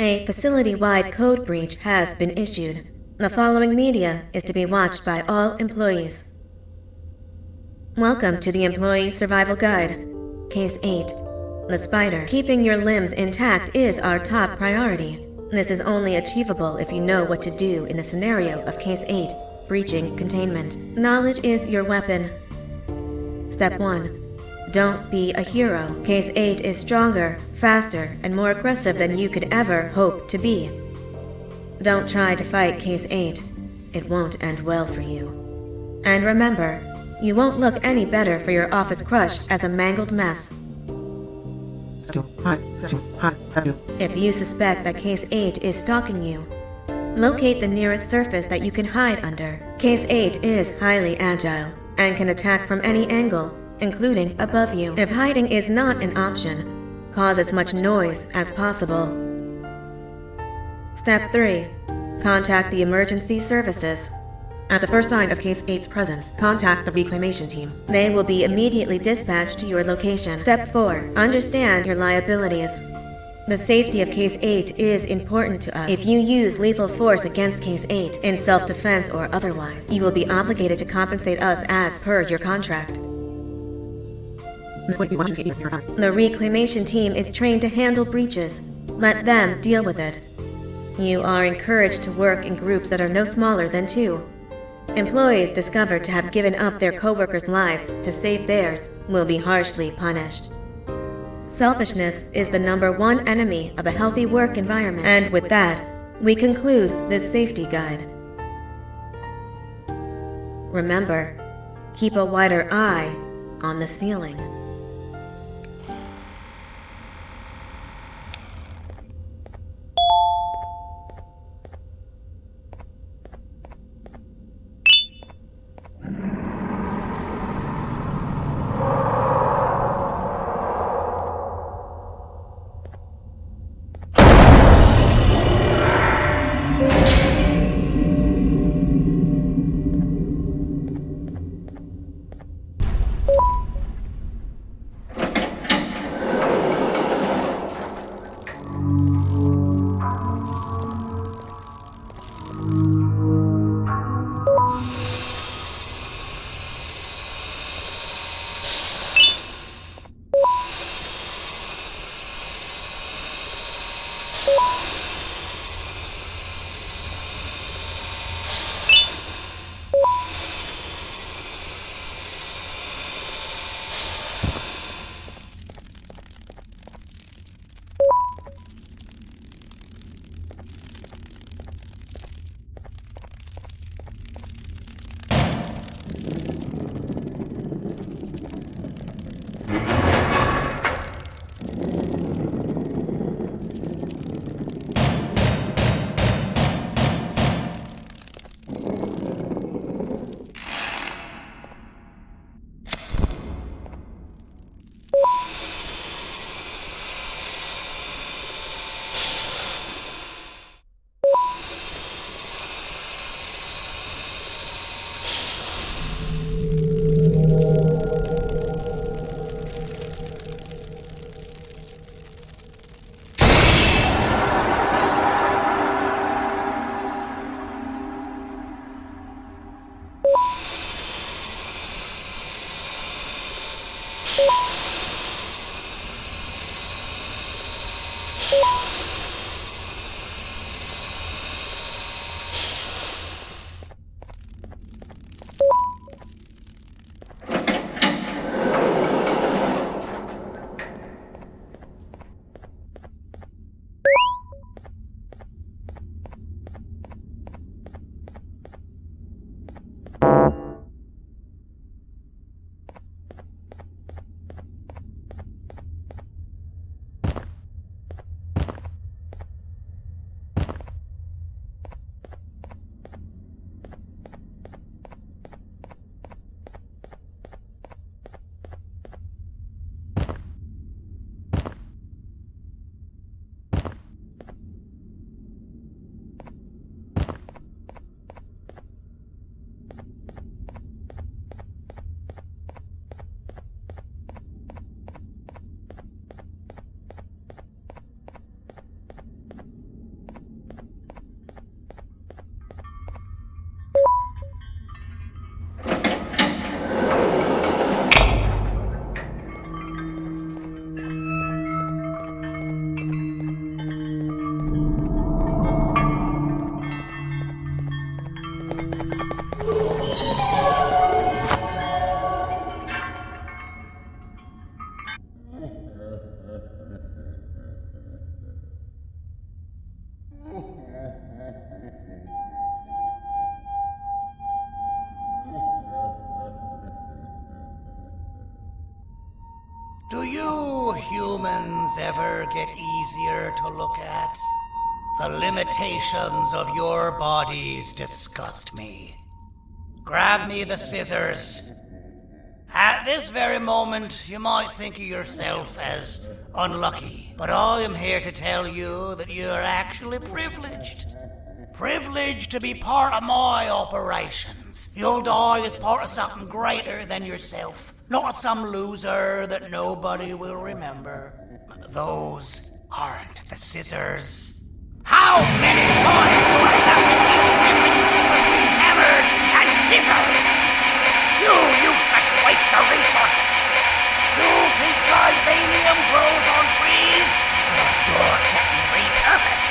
A facility-wide code breach has been issued. The following media is to be watched by all employees. Welcome to the Employee Survival Guide. Case 8. The spider. Keeping your limbs intact is our top priority. This is only achievable if you know what to do in the scenario of Case 8, breaching containment. Knowledge is your weapon. Step 1. Don't be a hero. Case 8 is stronger, faster, and more aggressive than you could ever hope to be. Don't try to fight Case 8. It won't end well for you. And remember, you won't look any better for your office crush as a mangled mess. If you suspect that Case 8 is stalking you, locate the nearest surface that you can hide under. Case 8 is highly agile and can attack from any angle, including above you. If hiding is not an option, cause as much noise as possible. Step 3. Contact the emergency services. At the first sign of Case 8's presence, contact the reclamation team. They will be immediately dispatched to your location. Step 4. Understand your liabilities. The safety of Case 8 is important to us. If you use lethal force against Case 8, in self-defense or otherwise, you will be obligated to compensate us as per your contract. The reclamation team is trained to handle breaches. Let them deal with it. You are encouraged to work in groups that are no smaller than 2. Employees discovered to have given up their co-workers' lives to save theirs will be harshly punished. Selfishness is the #1 enemy of a healthy work environment. And with that, we conclude this safety guide. Remember, keep a wider eye on the ceiling. humans ever get easier to look at? The limitations of your bodies disgust me. Grab me the scissors. At this very moment, you might think of yourself as unlucky, but I am here to tell you that you are actually privileged. Privileged to be part of my operations. You'll die as part of something greater than yourself, not some loser that nobody will remember. Those aren't the scissors. How many times do I have to keep the difference between hammers and scissors? You useless waste of resources! You think titanium grows on trees? You're getting repurposed!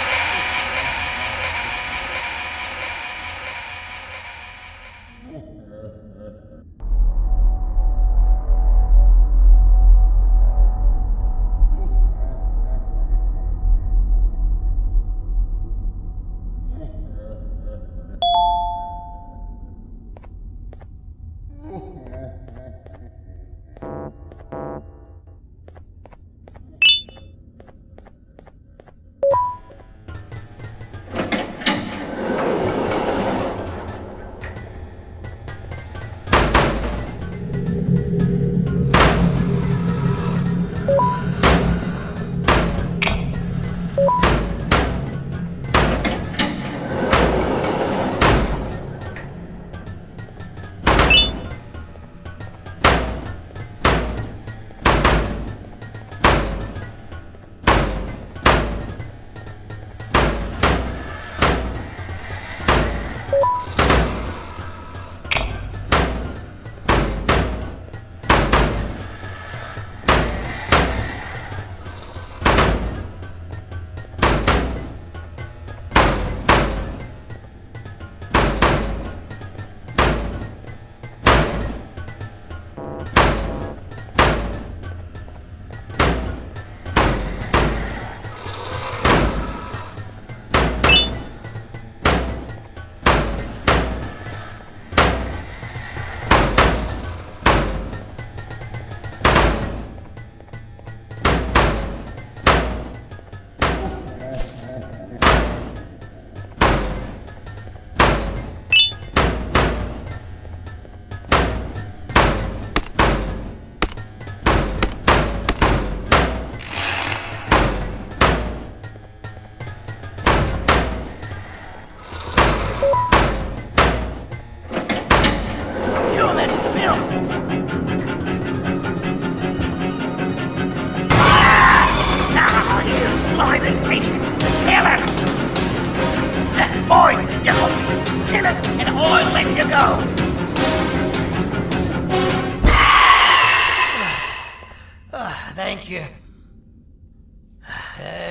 Thank you.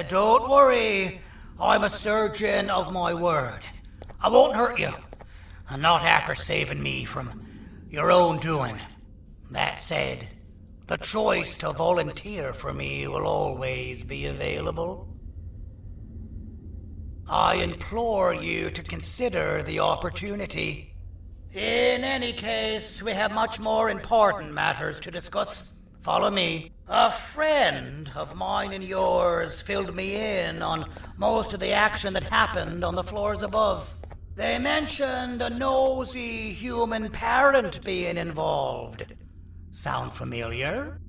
Don't worry. I'm a surgeon of my word. I won't hurt you. And not after saving me from your own doing. That said, the choice to volunteer for me will always be available. I implore you to consider the opportunity. In any case, we have much more important matters to discuss. Follow me. A friend of mine and yours filled me in on most of the action that happened on the floors above. They mentioned a nosy human parent being involved. Sound familiar?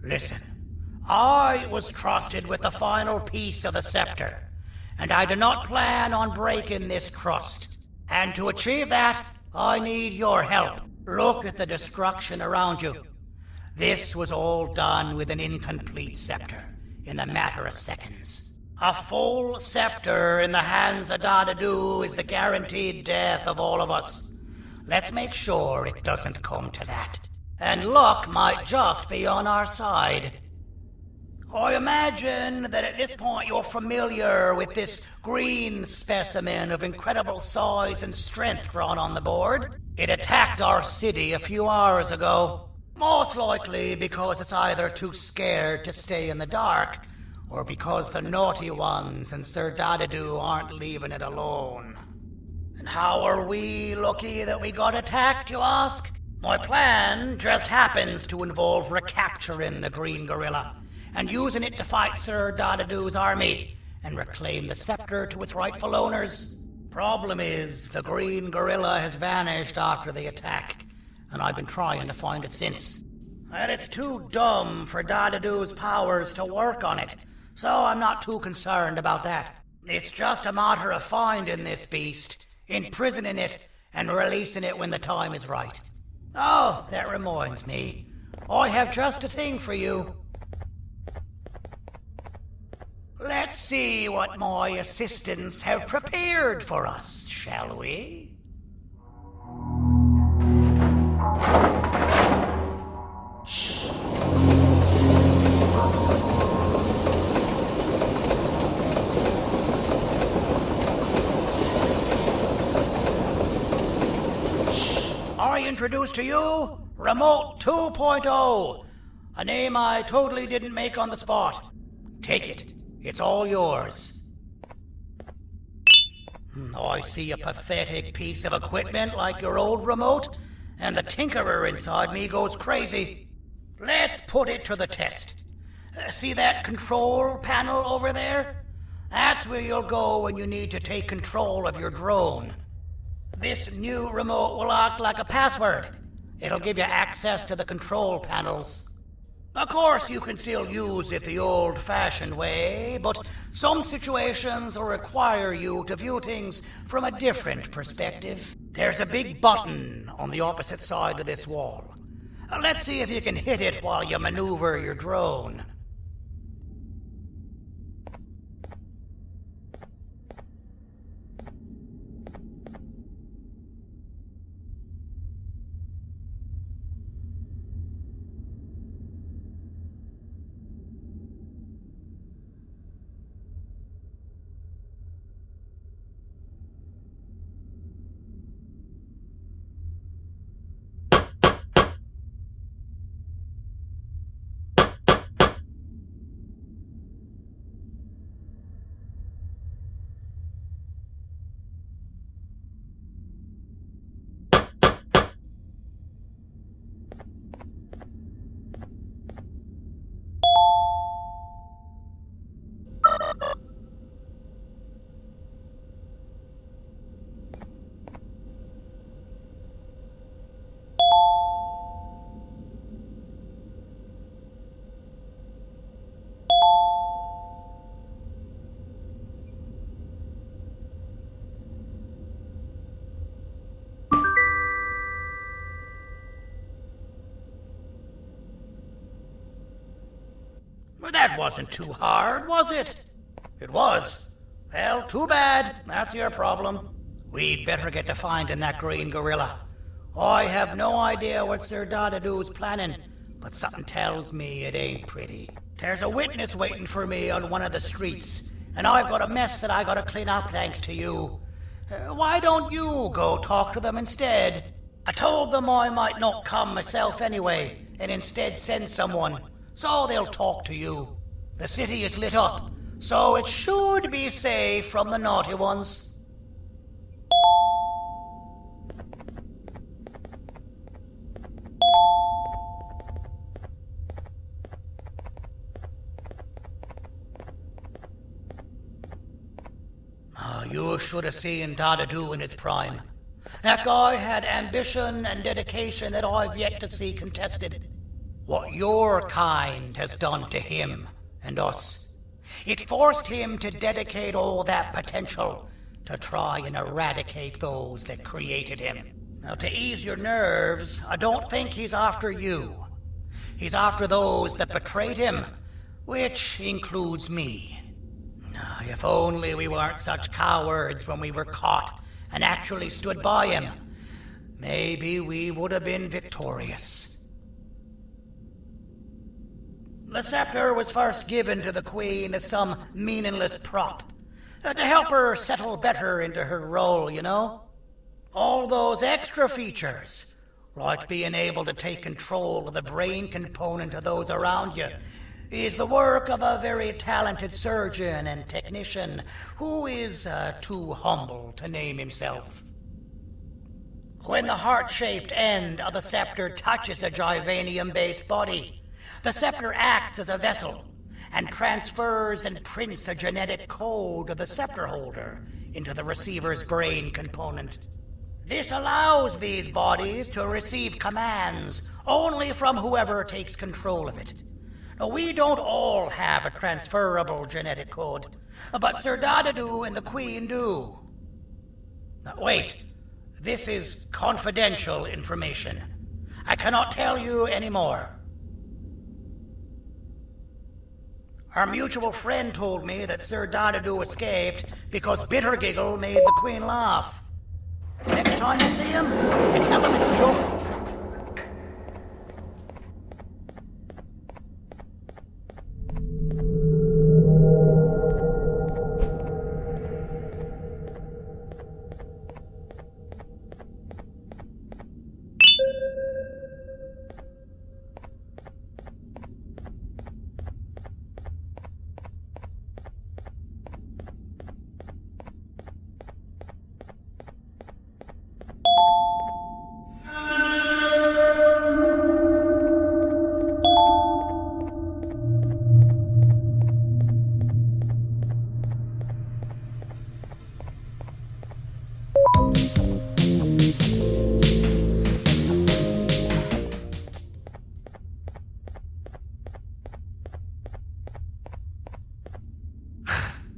Listen, I was trusted with the final piece of the scepter, and I do not plan on breaking this trust. And to achieve that, I need your help. Look at the destruction around you. This was all done with an incomplete scepter, in a matter of seconds. A full scepter in the hands of Dadadu is the guaranteed death of all of us. Let's make sure it doesn't come to that. And luck might just be on our side. I imagine that at this point you're familiar with this green specimen of incredible size and strength drawn on the board. It attacked our city a few hours ago. Most likely because it's either too scared to stay in the dark, or because the naughty ones and Sir Dadadu aren't leaving it alone. And how are we lucky that we got attacked, you ask? My plan just happens to involve recapturing the green gorilla and using it to fight Sir Dadadu's army and reclaim the scepter to its rightful owners. Problem is, the green gorilla has vanished after the attack, and I've been trying to find it since. And it's too dumb for Dadadu's powers to work on it, so I'm not too concerned about that. It's just a matter of finding this beast, imprisoning it, and releasing it when the time is right. Oh, that reminds me. I have just a thing for you. Let's see what my assistants have prepared for us, shall we? I introduce to you Remote 2.0, a name I totally didn't make on the spot. Take it. It's all yours. I see a pathetic piece of equipment like your old remote, and the tinkerer inside me goes crazy. Let's put it to the test. See that control panel over there? That's where you'll go when you need to take control of your drone. This new remote will act like a password. It'll give you access to the control panels. Of course, you can still use it the old-fashioned way, but some situations will require you to view things from a different perspective. There's a big button on the opposite side of this wall. Let's see if you can hit it while you maneuver your drone. Well, that wasn't too hard, was it? It was. Well, too bad. That's your problem. We'd better get to finding that green gorilla. I have no idea what Sir Dadadu's planning, but something tells me it ain't pretty. There's a witness waiting for me on one of the streets, and I've got a mess that I gotta clean up thanks to you. Why don't you go talk to them instead? I told them I might not come myself anyway, and instead send someone, so they'll talk to you. The city is lit up, so it should be safe from the naughty ones. You should have seen Dadadu in his prime. That guy had ambition and dedication that I've yet to see contested. What your kind has done to him and us. It forced him to dedicate all that potential to try and eradicate those that created him. Now, to ease your nerves, I don't think he's after you. He's after those that betrayed him, which includes me. If only we weren't such cowards when we were caught and actually stood by him, maybe we would have been victorious. The scepter was first given to the Queen as some meaningless prop, to help her settle better into her role, you know? All those extra features, like being able to take control of the brain component of those around you, is the work of a very talented surgeon and technician who is too humble to name himself. When the heart-shaped end of the scepter touches a Givanium-based body, the scepter acts as a vessel, and transfers and prints a genetic code of the scepter holder into the receiver's brain component. This allows these bodies to receive commands only from whoever takes control of it. Now, we don't all have a transferable genetic code, but Sir Dadadu and the Queen do. Now, wait, this is confidential information. I cannot tell you any more. Our mutual friend told me that Sir Dadadu escaped because Bittergiggle made the Queen laugh. Next time you see him, you tell him it's a joke.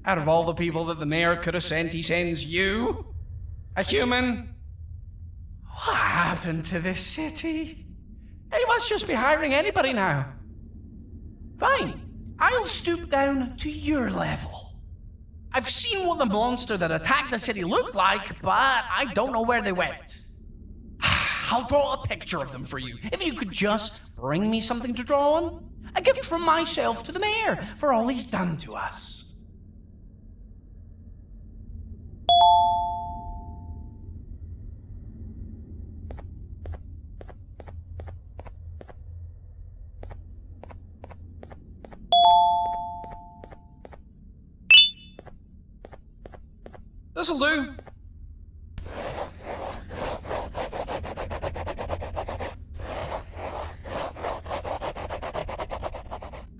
Out of all the people that the mayor could have sent, he sends you? A human? What happened to this city? He must just be hiring anybody now. Fine, I'll stoop down to your level. I've seen what the monster that attacked the city looked like, but I don't know where they went. I'll draw a picture of them for you, if you could just bring me something to draw on. A gift from myself to the mayor for all he's done to us. This'll do.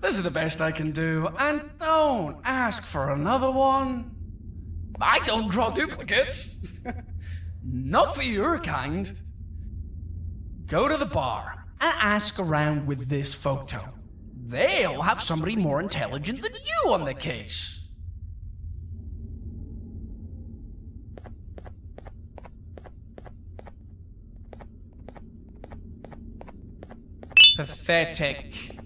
This is the best I can do, and don't ask for another one. I don't draw duplicates. Not for your kind. Go to the bar and ask around with this photo. They'll have somebody more intelligent than you on the case. Pathetic.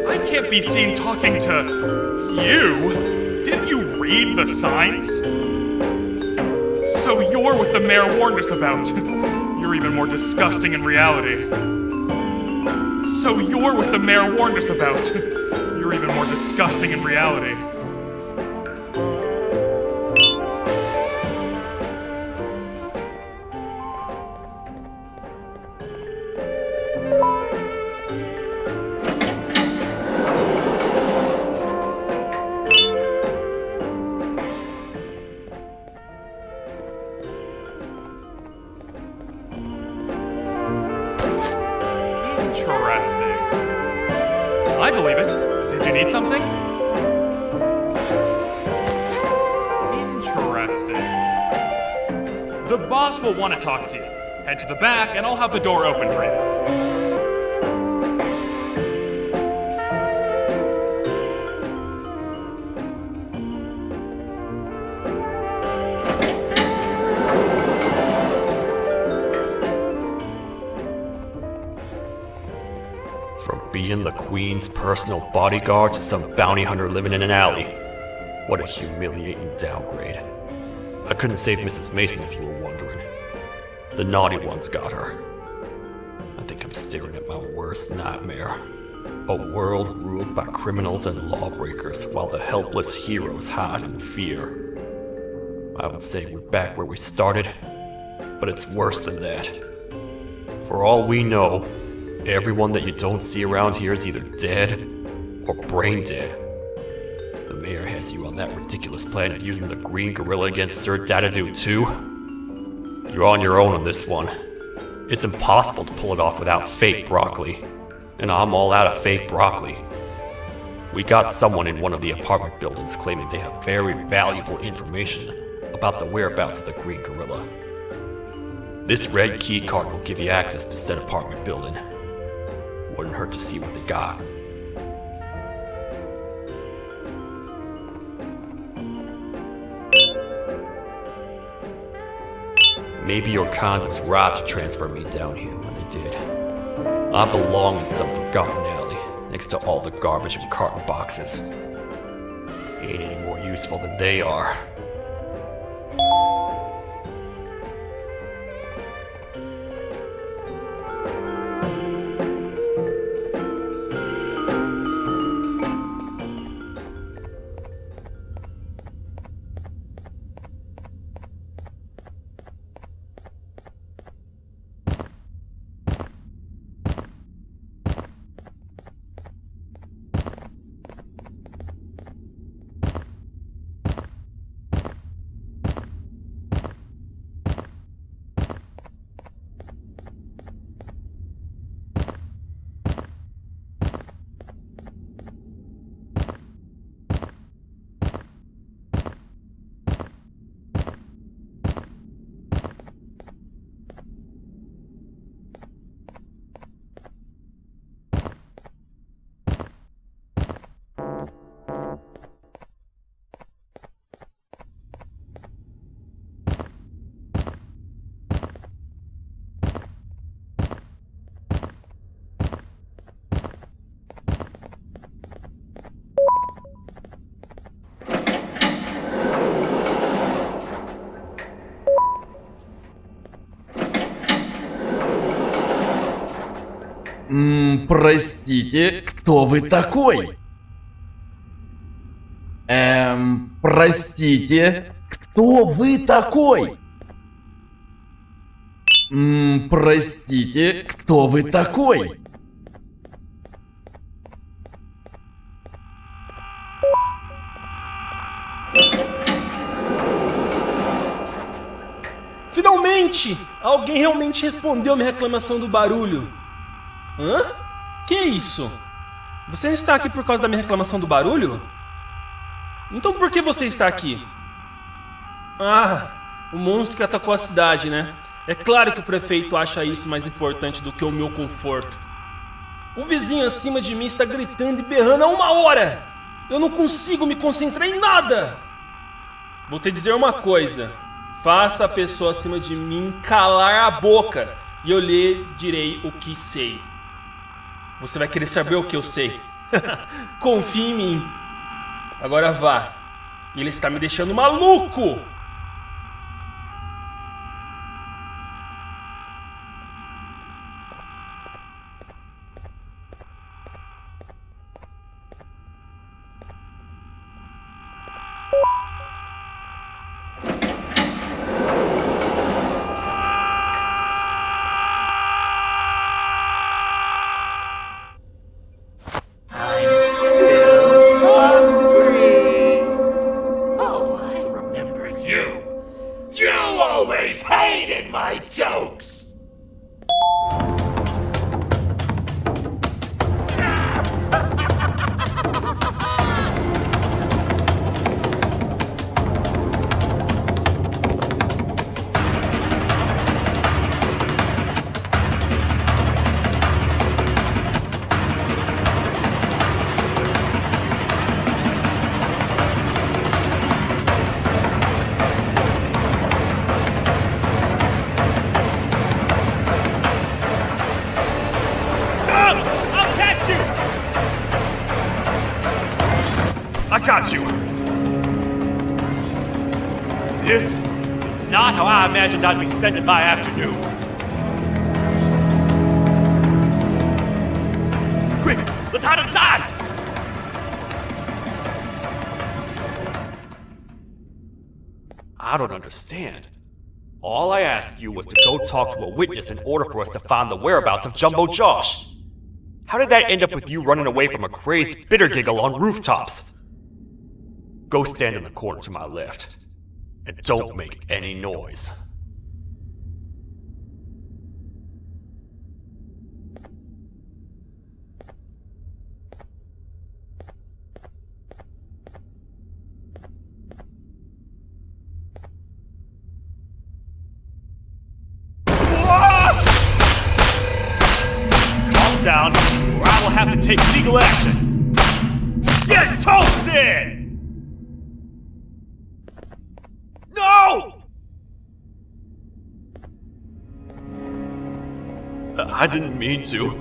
I can't be seen talking to you. Didn't you read the signs? So you're what the mayor warned us about. You're even more disgusting in reality. So you're what the mayor warned us about. You're even more disgusting in reality. Interesting. I believe it. Did you need something? Interesting. The boss will want to talk to you. Head to the back and I'll have the door open for you. From being the Queen's personal bodyguard to some bounty hunter living in an alley. What a humiliating downgrade. I couldn't save Mrs. Mason if you were wondering. The naughty ones got her. I think I'm staring at my worst nightmare. A world ruled by criminals and lawbreakers while the helpless heroes hide in fear. I would say we're back where we started, but it's worse than that. For all we know, everyone that you don't see around here is either dead or brain dead. The mayor has you on that ridiculous planet using the green gorilla against Sir Dadadoo too? You're on your own on this one. It's impossible to pull it off without fake broccoli. And I'm all out of fake broccoli. We got someone in one of the apartment buildings claiming they have very valuable information about the whereabouts of the green gorilla. This red key card will give you access to said apartment building. Wouldn't hurt to see what they got. Maybe your kind was right to transfer me down here when they did. I belong in some forgotten alley, next to all the garbage and carton boxes. Ain't any more useful than they are. Простите, кто вы такой? Простите, кто вы такой? Простите, кто вы такой? Finalmente! Alguém realmente respondeu minha reclamação do barulho. Hã? Que é isso? Você está aqui por causa da minha reclamação do barulho? Então por que você está aqui? Ah, o monstro que atacou a cidade, né? É claro que o prefeito acha isso mais importante do que o meu conforto. O vizinho acima de mim está gritando e berrando há 1 hora! Eu não consigo me concentrar em nada! Vou te dizer uma coisa. Faça a pessoa acima de mim calar a boca e eu lhe direi o que sei. Você vai querer saber o que eu sei. Confie em mim. Agora vá. Ele está me deixando maluco! I got you! This is not how I imagined I'd be spending my afternoon. Quick, let's hide inside! I don't understand. All I asked you was to go talk to a witness in order for us to find the whereabouts of Jumbo Josh. How did that end up with you running away from a crazed bitter giggle on rooftops? Go stand in the corner to my left, and don't make any noise. Calm down, or I will have to take legal action. Get toasted! No! I didn't mean to.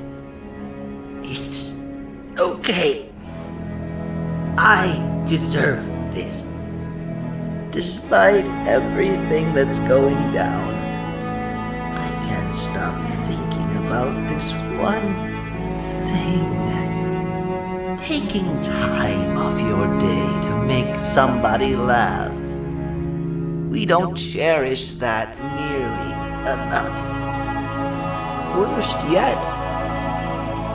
It's okay. I deserve this. Despite everything that's going down, I can't stop thinking about this one thing. Taking time off your day to make somebody laugh. We don't cherish that nearly enough. Worst yet,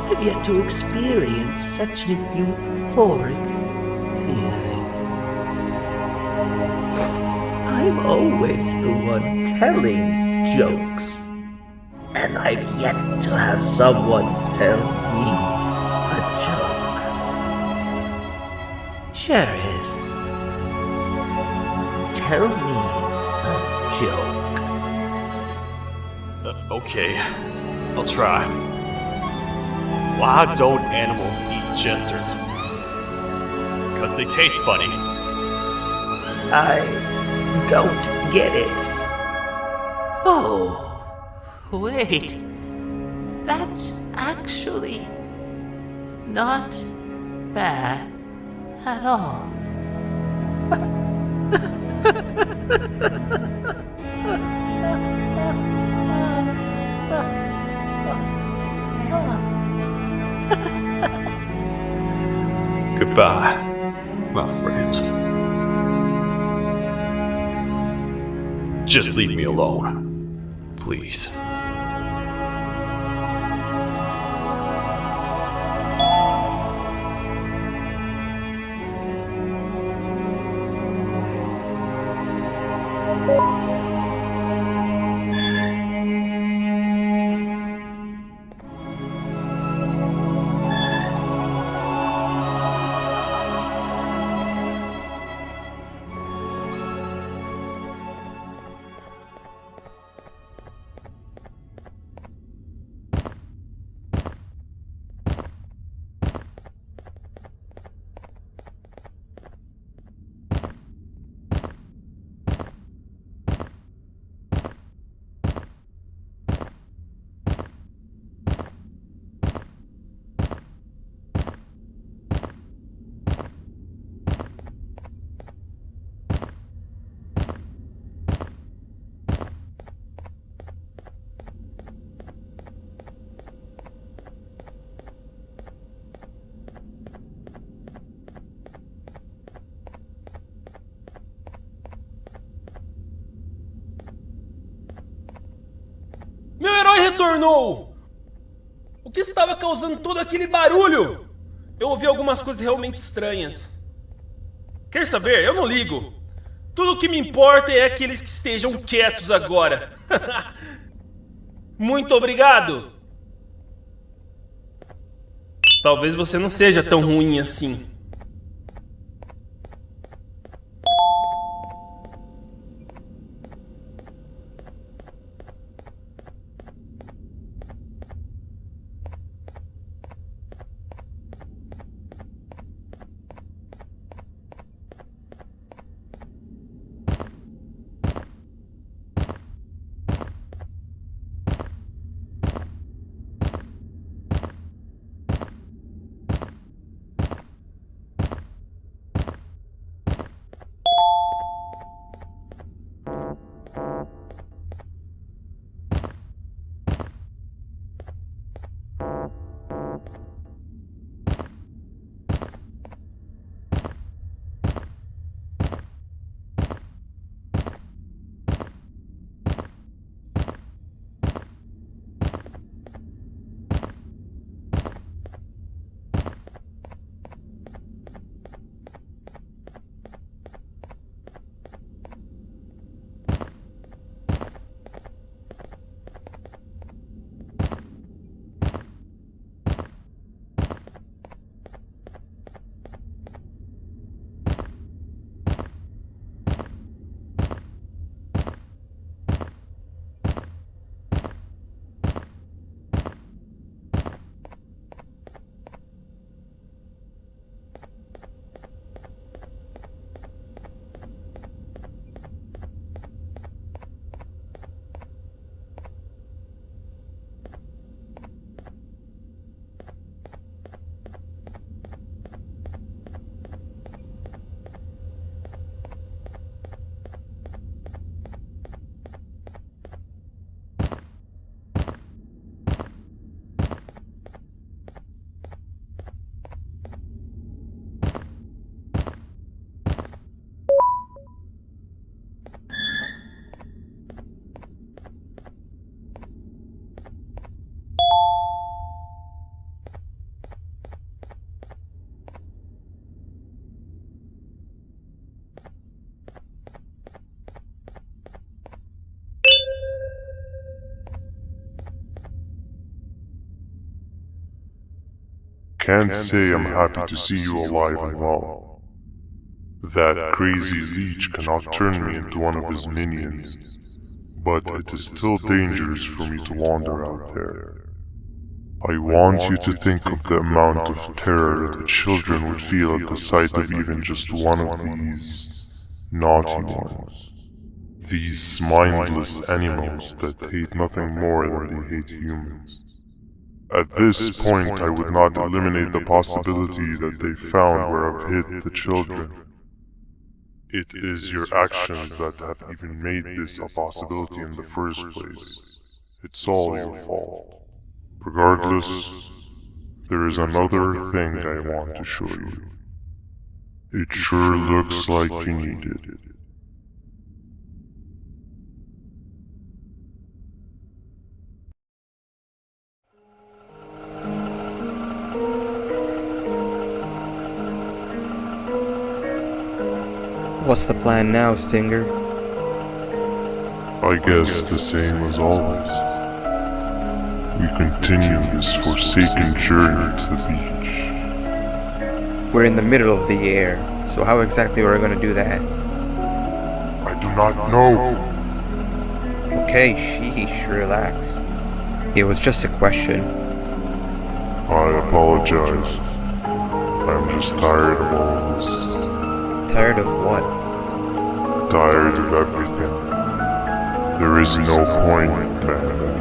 I've yet to experience such a euphoric feeling. I'm always the one telling jokes, and I've yet to have someone tell me a joke. Sheriff, tell me a joke. Okay, I'll try. Why don't animals eat jesters? Because they taste funny. I don't get it. Oh, wait. That's actually not bad at all. Goodbye, my friend. Just leave me alone, please. retornou? O que estava causando todo aquele barulho? Eu ouvi algumas coisas realmente estranhas. Quer saber? Eu não ligo. Tudo o que me importa é aqueles que estejam quietos agora. Muito obrigado. Talvez você não seja tão ruim assim. Can't say I'm happy to see you alive and well. That crazy leech cannot turn me into one of his minions, but it is still dangerous for me to wander out there. I want you to think of the amount of terror that children would feel at the sight of even just one of these naughty ones. These mindless animals that hate nothing more than they hate humans. At this point, I would not eliminate the possibility that they found where I've hid the children. It is your actions that have even made this a possibility in the first place. It's all your fault. Regardless, there is another thing I want to show you. It sure looks like you need it. What's the plan now, Stinger? I guess the same as always. We continue this forsaken journey to the beach. We're in the middle of the air, so how exactly are we going to do that? I do not know. Okay, sheesh, relax. It was just a question. I apologize. I'm just tired of all this. Tired of what? Tired of everything. There is no point, Banban.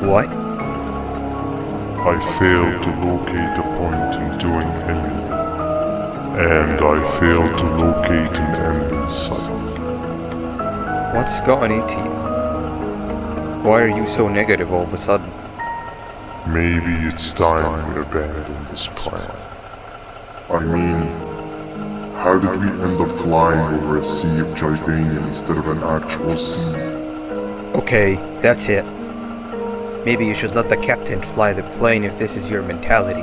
What? I failed to locate a point in doing anything. And I failed to locate an end in sight. What's gotten into you? Why are you so negative all of a sudden? Maybe it's time we abandon this plan. I mean, how did we end up flying over a sea of Jivanium instead of an actual sea? Okay, that's it. Maybe you should let the captain fly the plane if this is your mentality.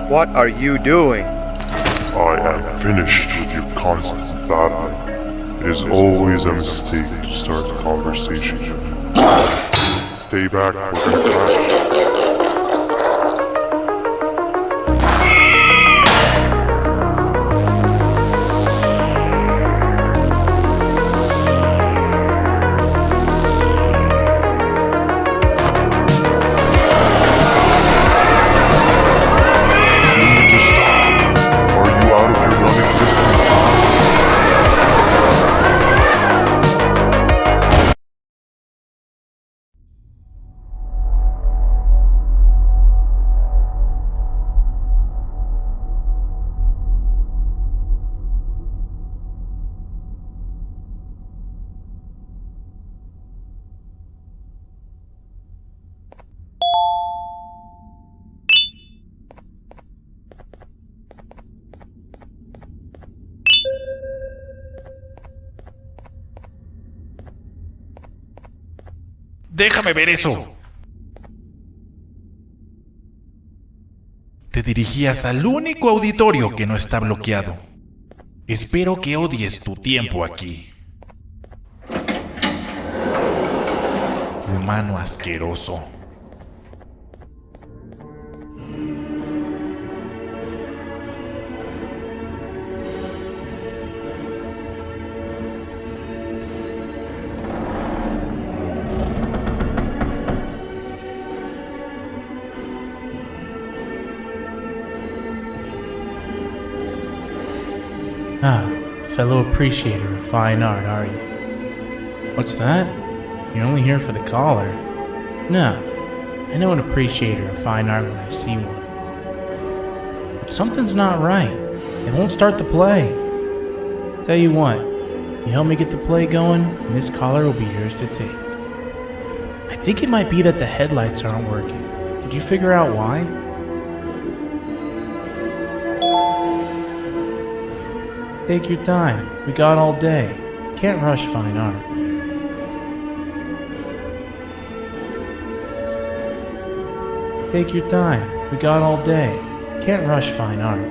What are you doing? I am finished with your constant battling. It is always a mistake to start a conversation. Stay back, we're gonna crash. Déjame ver eso. Te dirigías al único auditorio que no está bloqueado. Espero que odies tu tiempo aquí. Humano asqueroso. Ah, fellow appreciator of fine art, are you? What's that? You're only here for the collar. No, I know an appreciator of fine art when I see one. But something's not right. It won't start the play. Tell you what, you help me get the play going, and this collar will be yours to take. I think it might be that the headlights aren't working. Did you figure out why? Take your time. We got all day. Can't rush fine art. Take your time. We got all day. Can't rush fine art.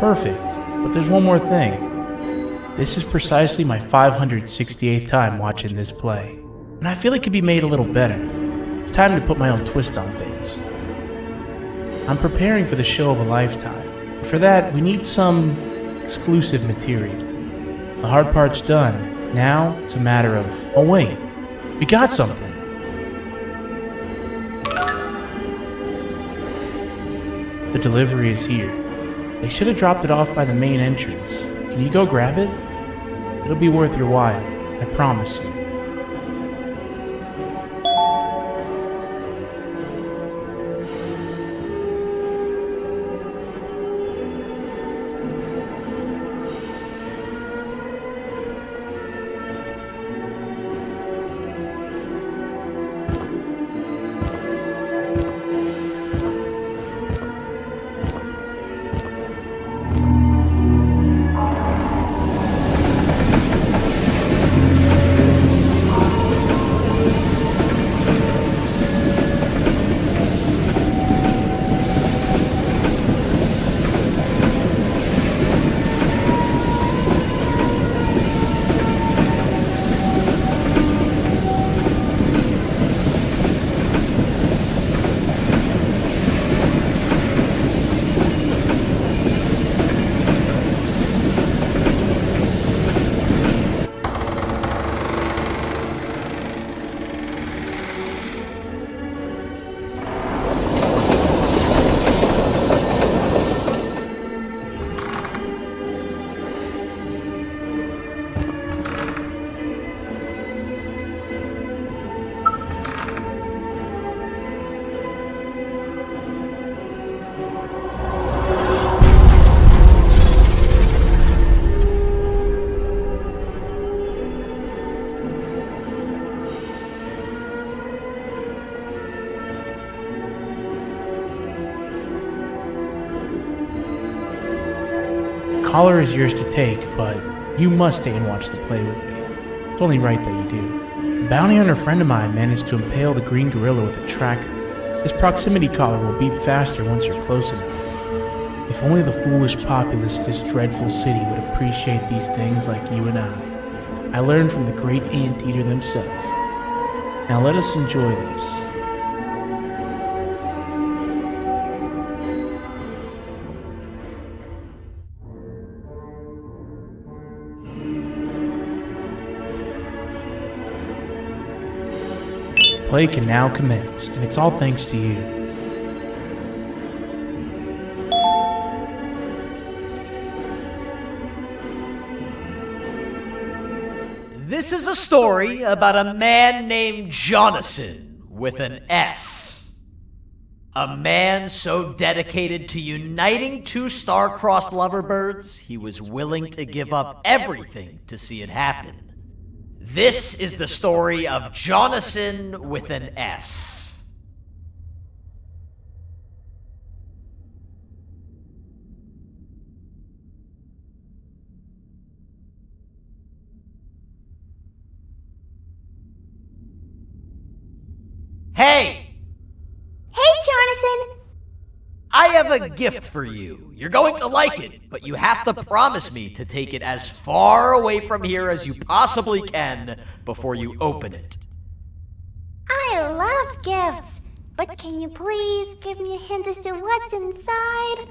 Perfect. But there's one more thing. This is precisely my 568th time watching this play, and I feel it could be made a little better. It's time to put my own twist on things. I'm preparing for the show of a lifetime. For that, we need some exclusive material. The hard part's done. Now, it's a matter of... Oh wait, we got something. The delivery is here. They should have dropped it off by the main entrance. Can you go grab it? It'll be worth your while, I promise you. collar is yours to take, but you must stay and watch the play with me. It's only right that you do. A bounty hunter friend of mine managed to impale the green gorilla with a tracker. This proximity collar will beep faster once you're close enough. If only the foolish populace of this dreadful city would appreciate these things like you and I learned from the great anteater themselves. Now let us enjoy this. Play can now commence, and it's all thanks to you. This is a story about a man named Jonathan with an S. A man so dedicated to uniting two star-crossed loverbirds, he was willing to give up everything to see it happen. This is the story of Jonathan with an S. Hey! Hey, Jonathan! I have a gift for you. You're going to like it, but you have to promise me to take it as far away from here as you possibly can before you open it. I love gifts, but can you please give me a hint as to what's inside?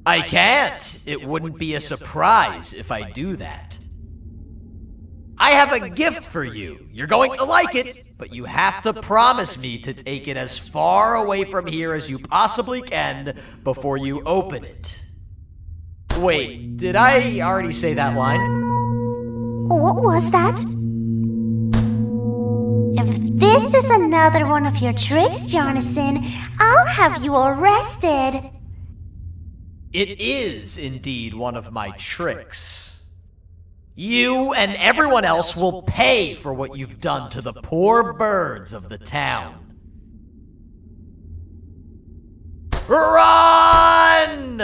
I can't. It wouldn't be a surprise if I do that. I have a gift for you. You're going to like it, but you have to promise me to take it as far away from here as you possibly can before you open it. Wait, did I already say that line? What was that? If this is another one of your tricks, Jonathan, I'll have you arrested. It is indeed one of my tricks. You and everyone else will pay for what you've done to the poor birds of the town. Run!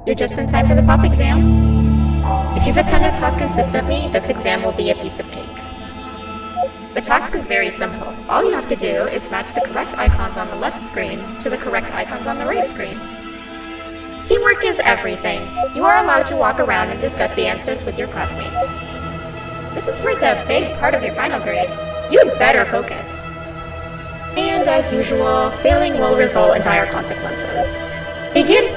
You're just in time for the pop exam. If you've attended class consistently, this exam will be a piece of cake. The task is very simple. All you have to do is match the correct icons on the left screens to the correct icons on the right screens. Teamwork is everything. You are allowed to walk around and discuss the answers with your classmates. This is worth a big part of your final grade. You'd better focus. And as usual, failing will result in dire consequences. Begin!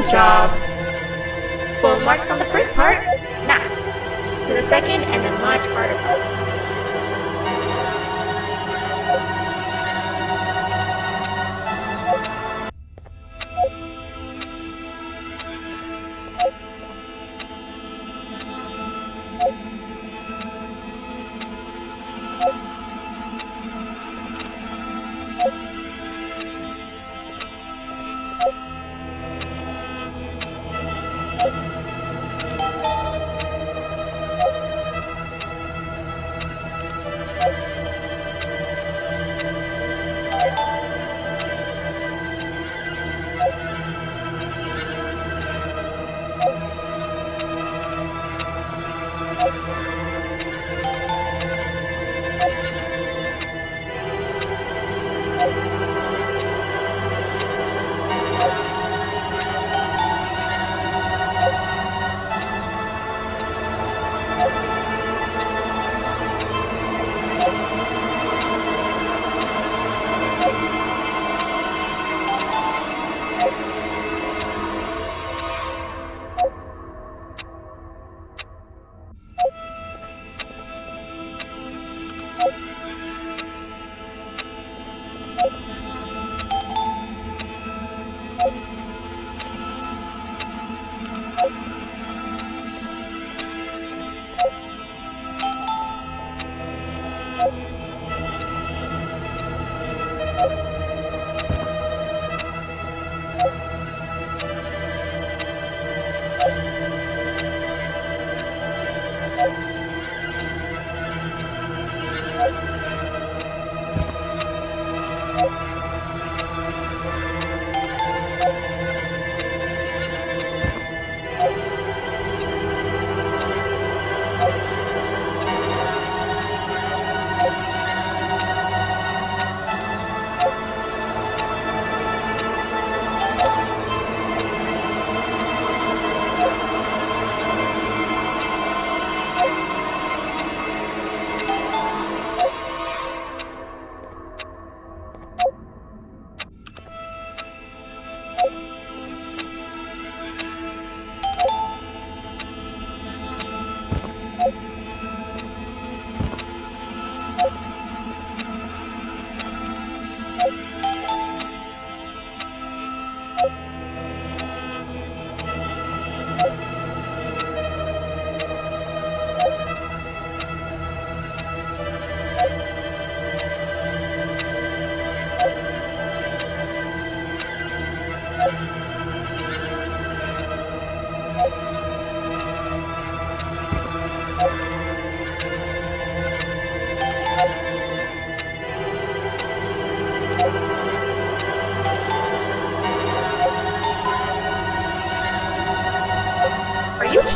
Good job. Full marks on the first part. Now, to the second and the much harder part.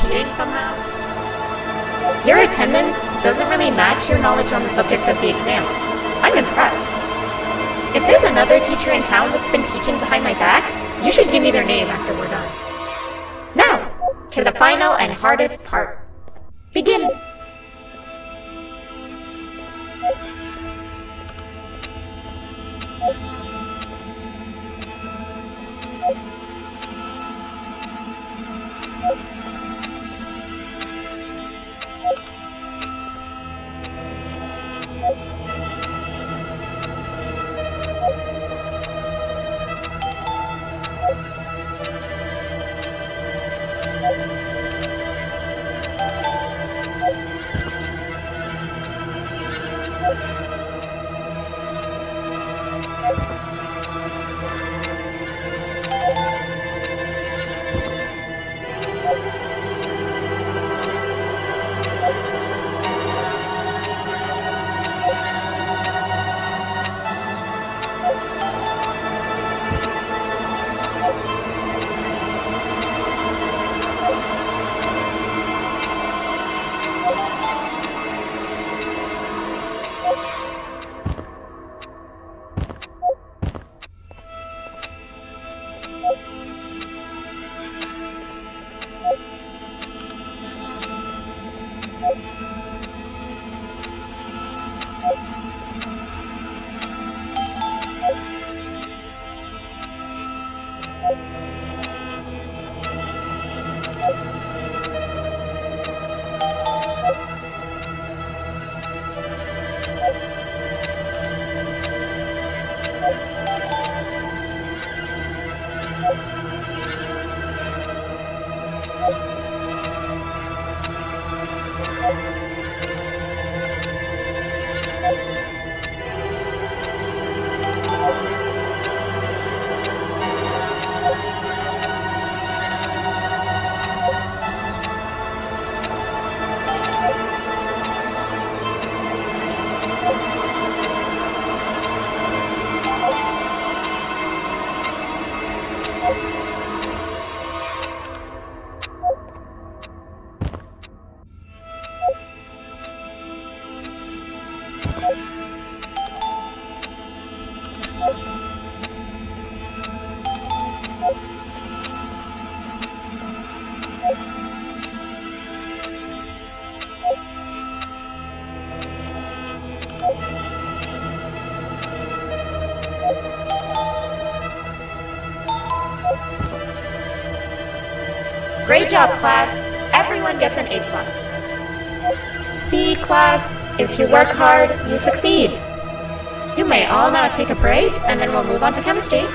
cheating somehow? Your attendance doesn't really match your knowledge on the subject of the exam. I'm impressed. If there's another teacher in town that's been teaching behind my back, you should give me their name after we're done. Now, to the final and hardest part. Begin! Great job, class. Everyone gets an A+. See, class, if you work hard, you succeed. You may all now take a break, and then we'll move on to chemistry.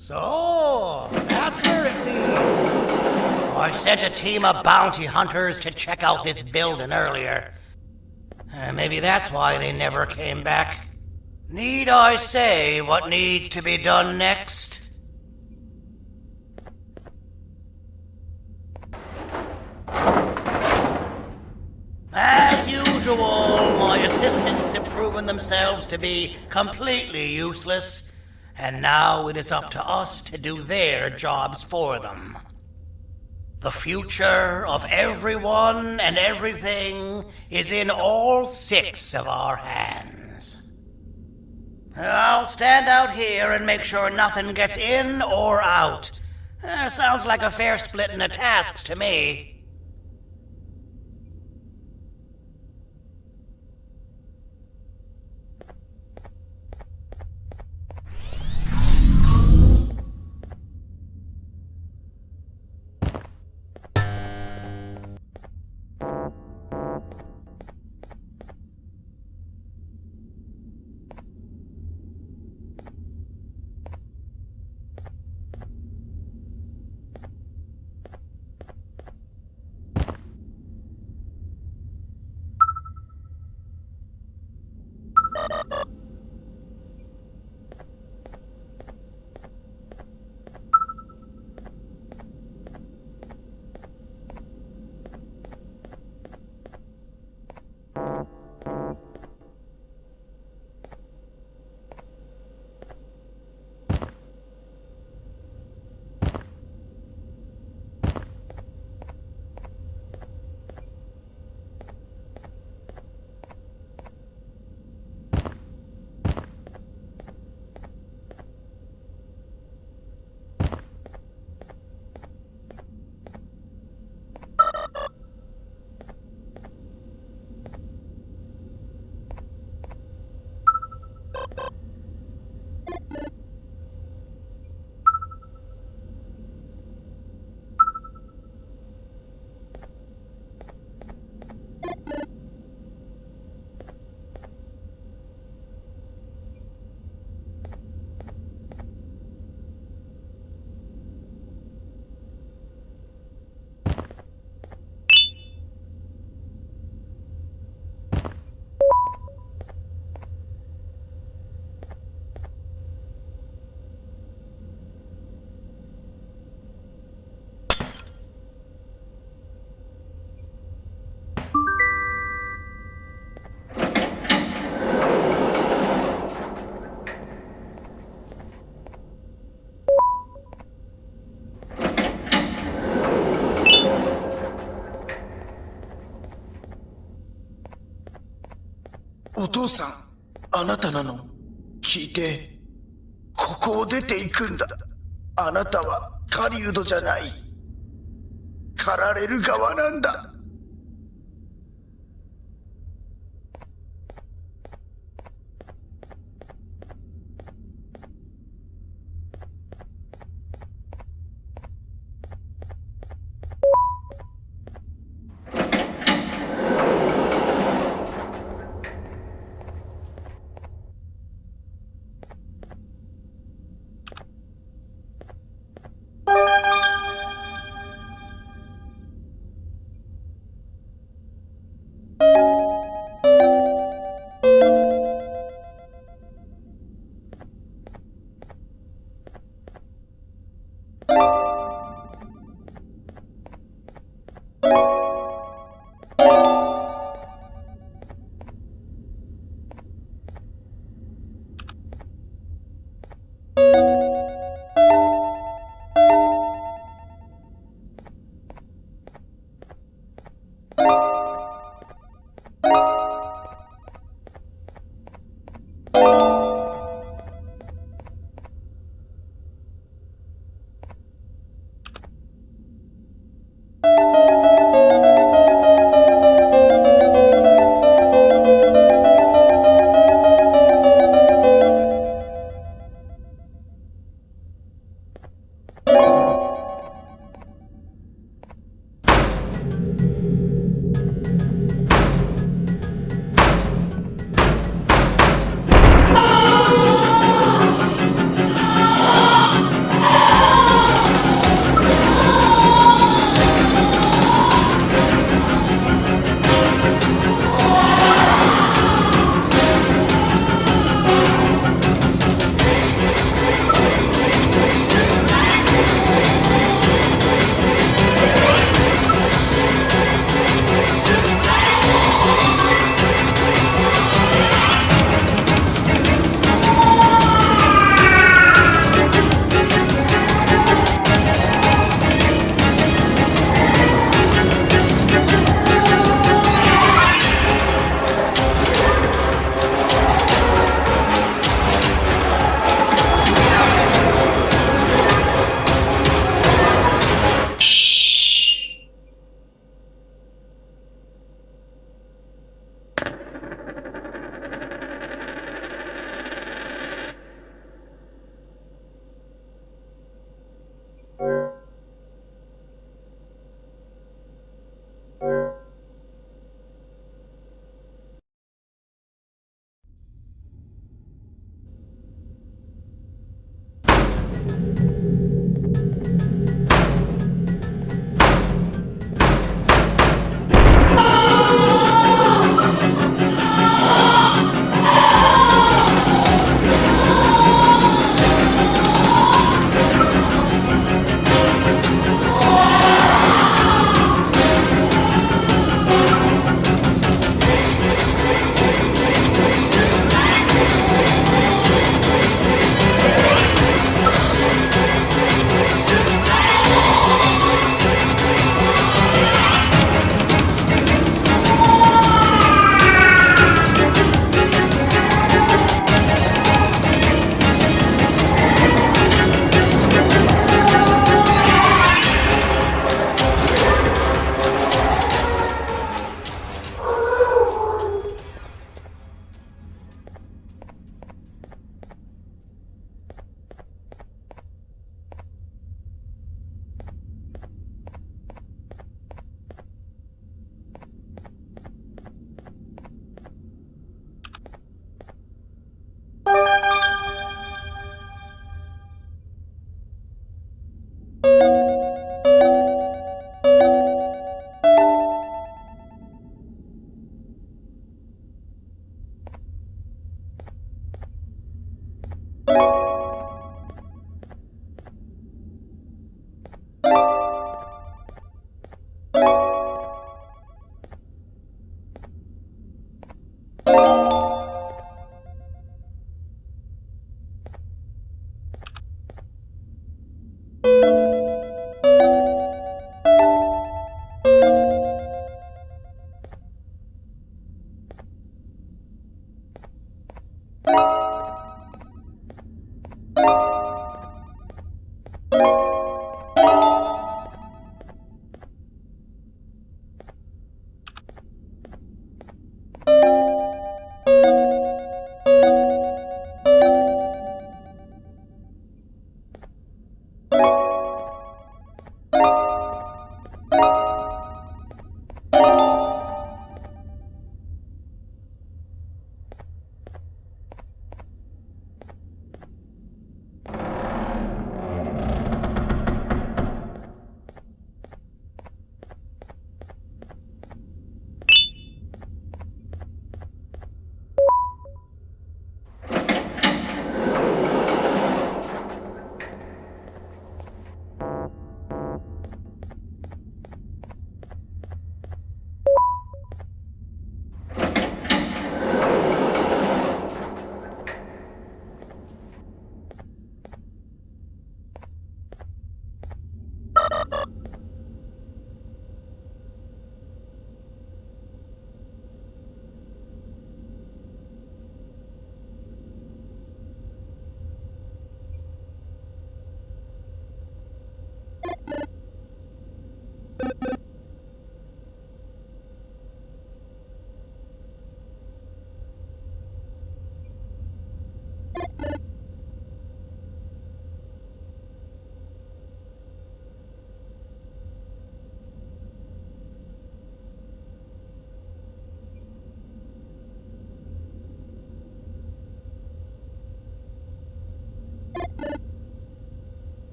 So, that's where it leads. I sent a team of bounty hunters to check out this building earlier. Maybe that's why they never came back. Need I say what needs to be done next? As usual, my assistants have proven themselves to be completely useless, and now it is up to us to do their jobs for them. The future of everyone and everything is in all 6 of our hands. I'll stand out here and make sure nothing gets in or out. Sounds like a fair splitting of tasks to me.お父さん、あなたなの？聞いて、ここを出ていくんだ。あなたは狩人じゃない。狩られる側なんだ。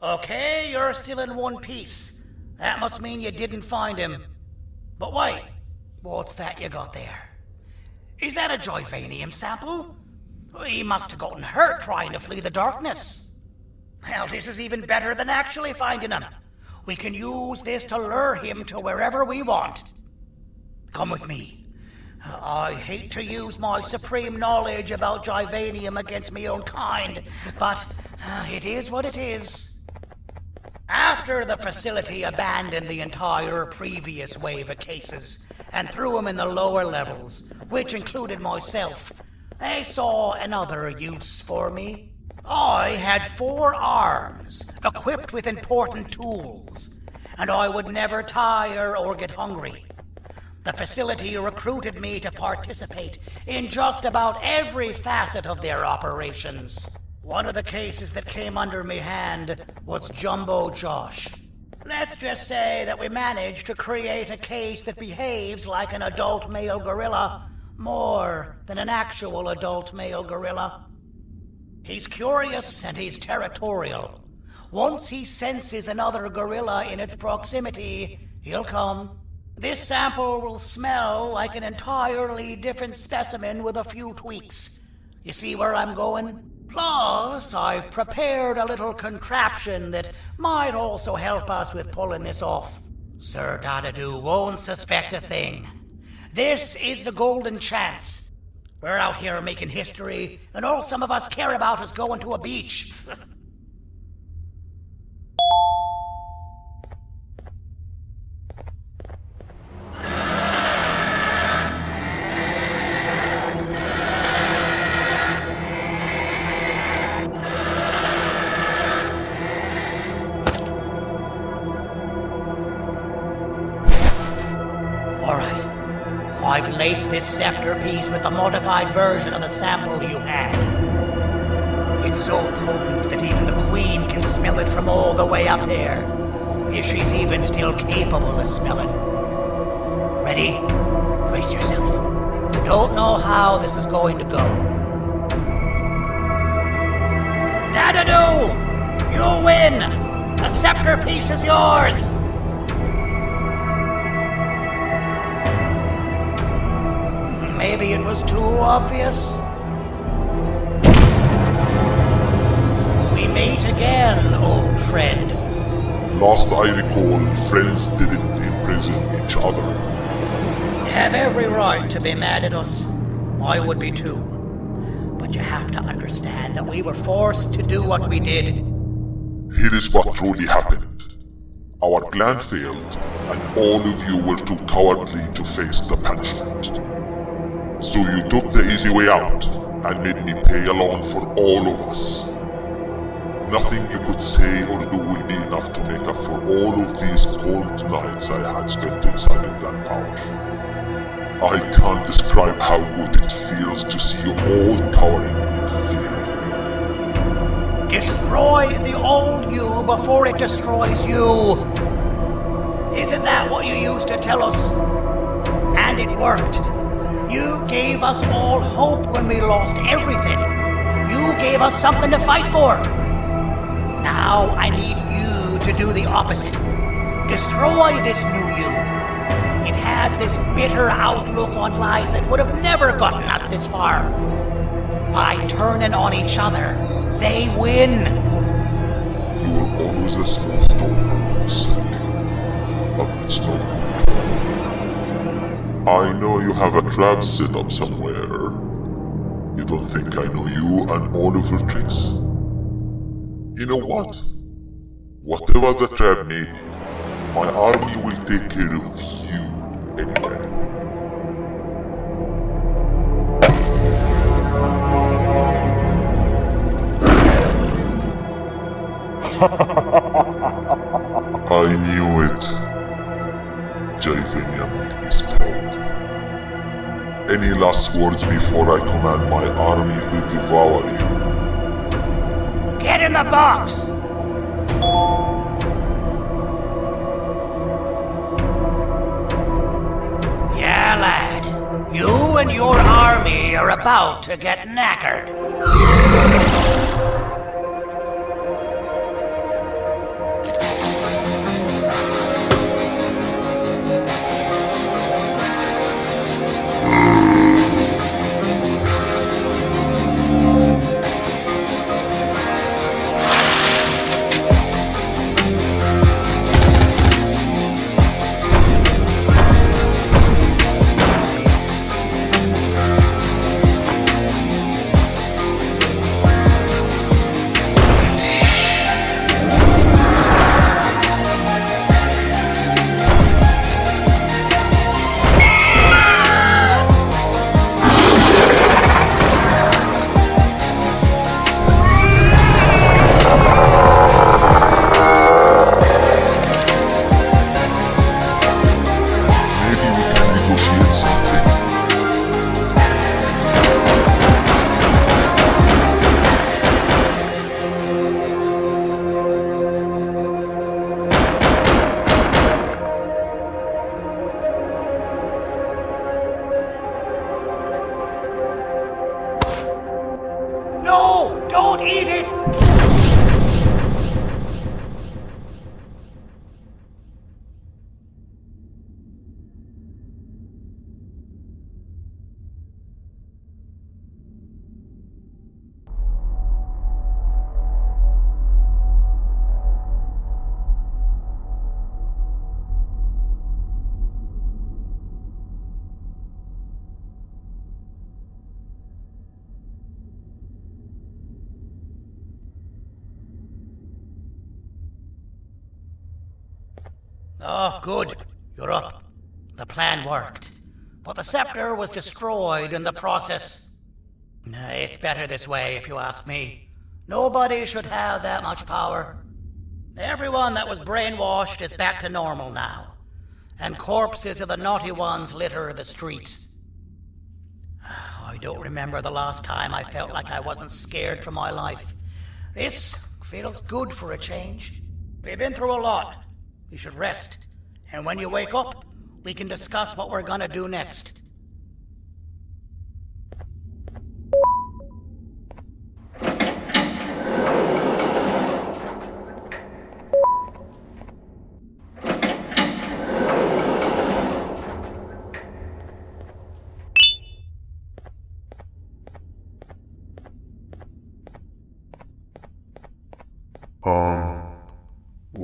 Okay, you're still in one piece. That must mean you didn't find him. But wait, what's that you got there? Is that a Joyvanium sample? He must have gotten hurt trying to flee the darkness. Well, this is even better than actually finding him. We can use this to lure him to wherever we want. Come with me. I hate to use my supreme knowledge about Joyvanium against my own kind, but it is what it is. After the facility abandoned the entire previous wave of cases and threw them in the lower levels, which included myself, they saw another use for me. I had 4 arms, equipped with important tools, and I would never tire or get hungry. The facility recruited me to participate in just about every facet of their operations. One of the cases that came under me hand was Jumbo Josh. Let's just say that we managed to create a case that behaves like an adult male gorilla, more than an actual adult male gorilla. He's curious and he's territorial. Once he senses another gorilla in its proximity, he'll come. This sample will smell like an entirely different specimen with a few tweaks. You see where I'm going? Plus, I've prepared a little contraption that might also help us with pulling this off. Sir Dadadoo won't suspect a thing. This is the golden chance. We're out here making history, and all some of us care about is going to a beach. I've laced this scepter piece with the modified version of the sample you had. It's so potent that even the Queen can smell it from all the way up there, if she's even still capable of smelling. Ready? Brace yourself. You don't know how this is going to go. Dadadoo! You win! The scepter piece is yours! Maybe it was too obvious. we meet again, old friend. Last I recall, friends didn't imprison each other. You have every right to be mad at us. I would be too. But you have to understand that we were forced to do what we did. Here is what truly happened. Our plan failed, and all of you were too cowardly to face the punishment. So you took the easy way out, and made me pay along for all of us. Nothing you could say or do will be enough to make up for all of these cold nights I had spent inside of that pouch. I can't describe how good it feels to see you all cowering in fear of me. Destroy the old you before it destroys you. Isn't that what you used to tell us? And it worked. You gave us all hope when we lost everything. You gave us something to fight for. Now I need you to do the opposite. Destroy this new you. It has this bitter outlook on life that would have never gotten us this far. By turning on each other, they win. You were always a small daughter, said. But it's not good. I know you have a trap set up somewhere. You don't think I know you and all of your tricks? You know what? Whatever the trap may be, my army will take care of you anyway. I knew it. Javenia made me spelled. Any last words before I command my army to devour you? Get in the box! Yeah, lad. You and your army are about to get knackered. No! Don't eat it! Oh, good. You're up. The plan worked. But the scepter was destroyed in the process. It's better this way, if you ask me. Nobody should have that much power. Everyone that was brainwashed is back to normal now. And corpses of the naughty ones litter the streets. I don't remember the last time I felt like I wasn't scared for my life. This feels good for a change. We've been through a lot. You should rest. And when you wake up, we can discuss what we're gonna do next.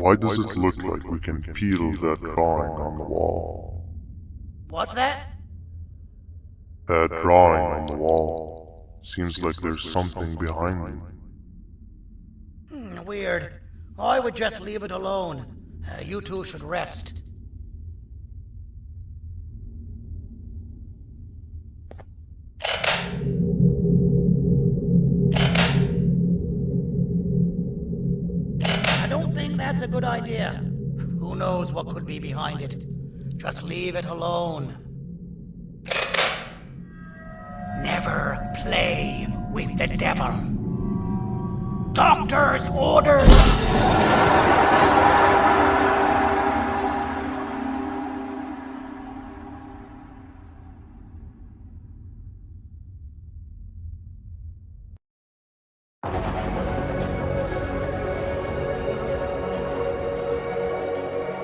Why does it look like we can peel that drawing on the wall? What's that? That drawing on the wall. Seems like there's something behind it. Weird. I would just leave it alone. You two should rest. I don't think that's a good idea. Who knows what could be behind it? Just leave it alone. Never play with the devil. Doctor's orders!